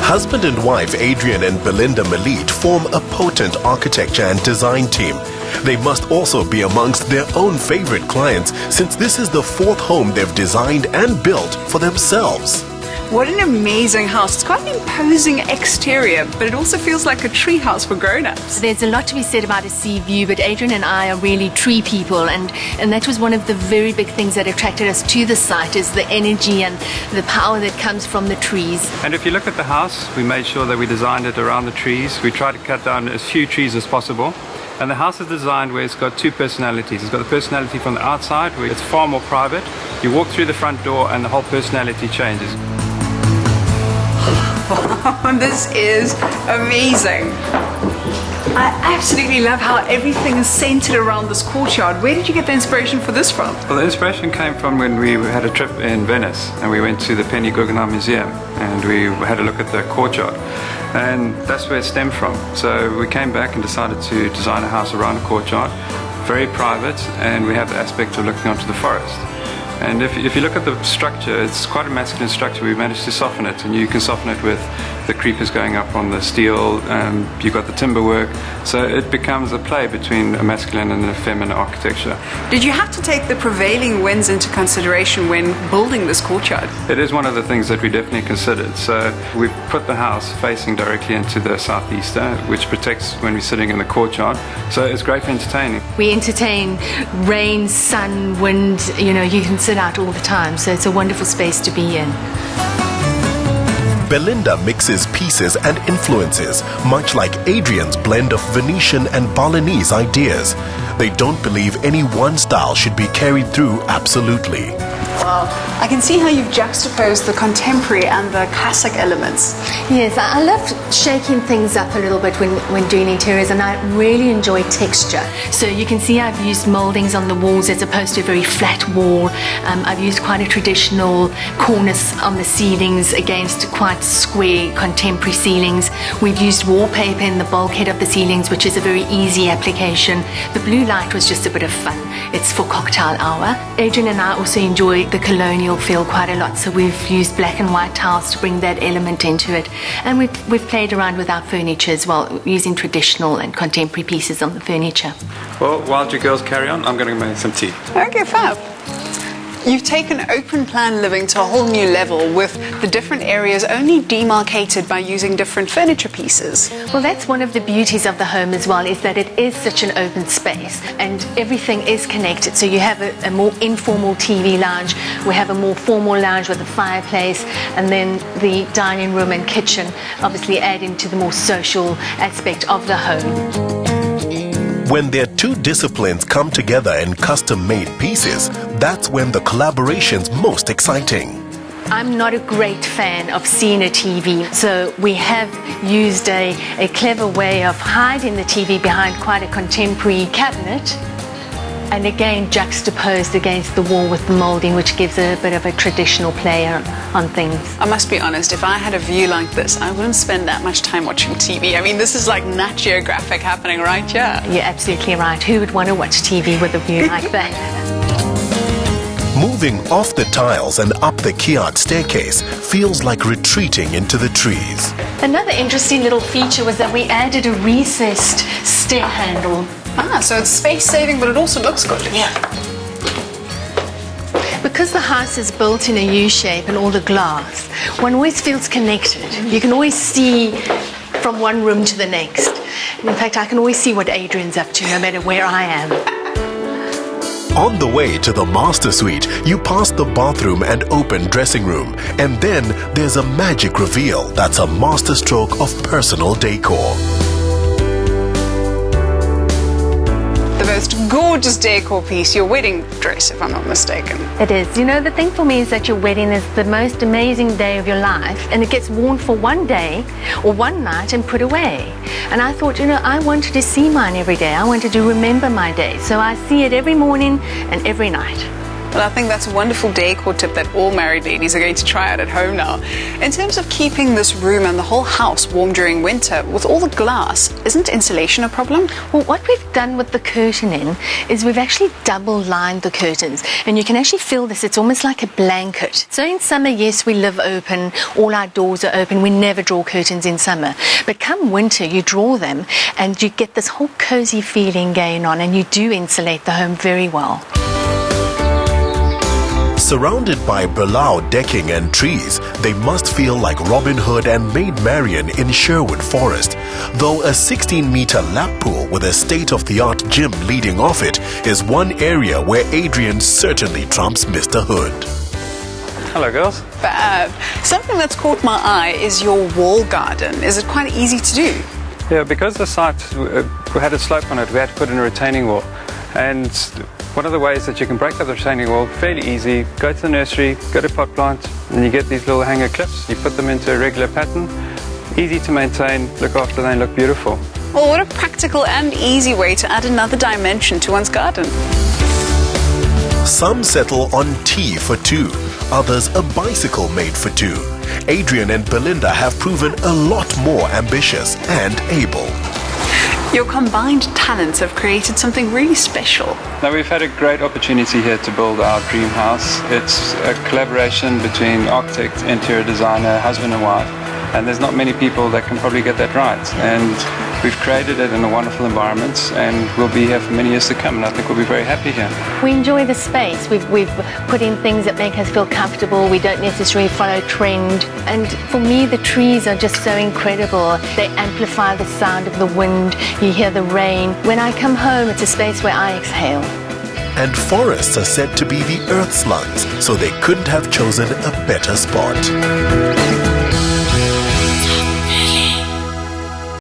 Husband and wife Adrian and Belinda Malit form a potent architecture and design team. They must also be amongst their own favorite clients, since this is the fourth home they've designed and built for themselves. What an amazing house. It's quite an imposing exterior, but it also feels like a tree house for grown-ups. There's a lot to be said about a sea view, but Adrian and I are really tree people, and that was one of the very big things that attracted us to the site, is the energy and the power that comes from the trees. And if you look at the house, we made sure that we designed it around the trees. We tried to cut down as few trees as possible. And the house is designed where it's got two personalities. It's got the personality from the outside, where it's far more private. You walk through the front door and the whole personality changes. This is amazing. I absolutely love how everything is centered around this courtyard. Where did you get the inspiration for this from? Well, the inspiration came from when we had a trip in Venice and we went to the Penny Guggenheim Museum and we had a look at the courtyard, and that's where it stemmed from. So we came back and decided to design a house around the courtyard, very private, and we have the aspect of looking onto the forest. And if you look at the structure, it's quite a masculine structure. We managed to soften it, and you can soften it with the creepers going up on the steel, you've got the timber work, so it becomes a play between a masculine and a feminine architecture. Did you have to take the prevailing winds into consideration when building this courtyard? It is one of the things that we definitely considered. So we put the house facing directly into the southeaster, which protects when we're sitting in the courtyard, so it's great for entertaining. We entertain rain, sun, wind, you can sit out all the time, so it's a wonderful space to be in. Belinda mixes pieces and influences, much like Adrian's blend of Venetian and Balinese ideas. They don't believe any one style should be carried through absolutely. Wow. I can see how you've juxtaposed the contemporary and the classic elements. Yes, I love shaking things up a little bit when doing interiors, and I really enjoy texture. So you can see I've used mouldings on the walls as opposed to a very flat wall. I've used quite a traditional cornice on the ceilings against quite square contemporary ceilings. We've used wallpaper in the bulkhead of the ceilings, which is a very easy application. The blue light was just a bit of fun. It's for cocktail hour. Adrian and I also enjoy the colonial feel quite a lot, so we've used black and white tiles to bring that element into it. And we've played around with our furniture as well, using traditional and contemporary pieces on the furniture. Well, while you girls carry on, I'm going to make some tea. Okay, fab. You've taken open plan living to a whole new level, with the different areas only demarcated by using different furniture pieces. Well, that's one of the beauties of the home as well, is that it is such an open space and everything is connected. So you have a more informal TV lounge, we have a more formal lounge with a fireplace, and then the dining room and kitchen obviously adding to the more social aspect of the home. When their two disciplines come together in custom-made pieces, that's when the collaboration's most exciting. I'm not a great fan of seeing a TV, so we have used a clever way of hiding the TV behind quite a contemporary cabinet, and again juxtaposed against the wall with the moulding, which gives a bit of a traditional play on things. I must be honest, if I had a view like this, I wouldn't spend that much time watching TV. I mean, this is like Nat Geographic happening right here. You're absolutely right. Who would want to watch TV with a view like that? Moving off the tiles and up the Kiat staircase feels like retreating into the trees. Another interesting little feature was that we added a recessed stair handle. Ah, so it's space-saving, but it also looks good. Yeah. Because the house is built in a U-shape and all the glass, one always feels connected. You can always see from one room to the next. And in fact, I can always see what Adrian's up to, no matter where I am. On the way to the master suite, you pass the bathroom and open dressing room, and then there's a magic reveal that's a masterstroke of personal decor. The most gorgeous decor piece, your wedding dress, if I'm not mistaken. It is. The thing for me is that your wedding is the most amazing day of your life, and it gets worn for one day or one night and put away. And I thought, I wanted to see mine every day. I wanted to remember my day. So I see it every morning and every night. Well, I think that's a wonderful decor tip that all married ladies are going to try out at home now. In terms of keeping this room and the whole house warm during winter, with all the glass, isn't insulation a problem? Well, what we've done with the curtaining is we've actually double lined the curtains, and you can actually feel this. It's almost like a blanket. So in summer, yes, we live open, all our doors are open. We never draw curtains in summer. But come winter, you draw them and you get this whole cozy feeling going on, and you do insulate the home very well. Surrounded by Berlau decking and trees, they must feel like Robin Hood and Maid Marian in Sherwood Forest. Though a 16-meter lap pool with a state-of-the-art gym leading off it is one area where Adrian certainly trumps Mr. Hood. Hello, girls. Fab. Something that's caught my eye is your wall garden. Is it quite easy to do? Yeah, because the site had a slope on it, we had to put in a retaining wall. And one of the ways that you can break up the retaining wall fairly easy, go to the nursery, go to pot plant, and you get these little hanger clips. You put them into a regular pattern, easy to maintain, look after them, look beautiful. Well, what a practical and easy way to add another dimension to one's garden. Some settle on tea for two, others a bicycle made for two. Adrian and Belinda have proven a lot more ambitious and able. Your combined talents have created something really special. Now, we've had a great opportunity here to build our dream house. It's a collaboration between architect, interior designer, husband and wife, and there's not many people that can probably get that right. And we've created it in a wonderful environment, and we'll be here for many years to come, and I think we'll be very happy here. We enjoy the space. We've put in things that make us feel comfortable. We don't necessarily follow trend. And for me, the trees are just so incredible. They amplify the sound of the wind. You hear the rain. When I come home, it's a space where I exhale. And forests are said to be the Earth's lungs, so they couldn't have chosen a better spot.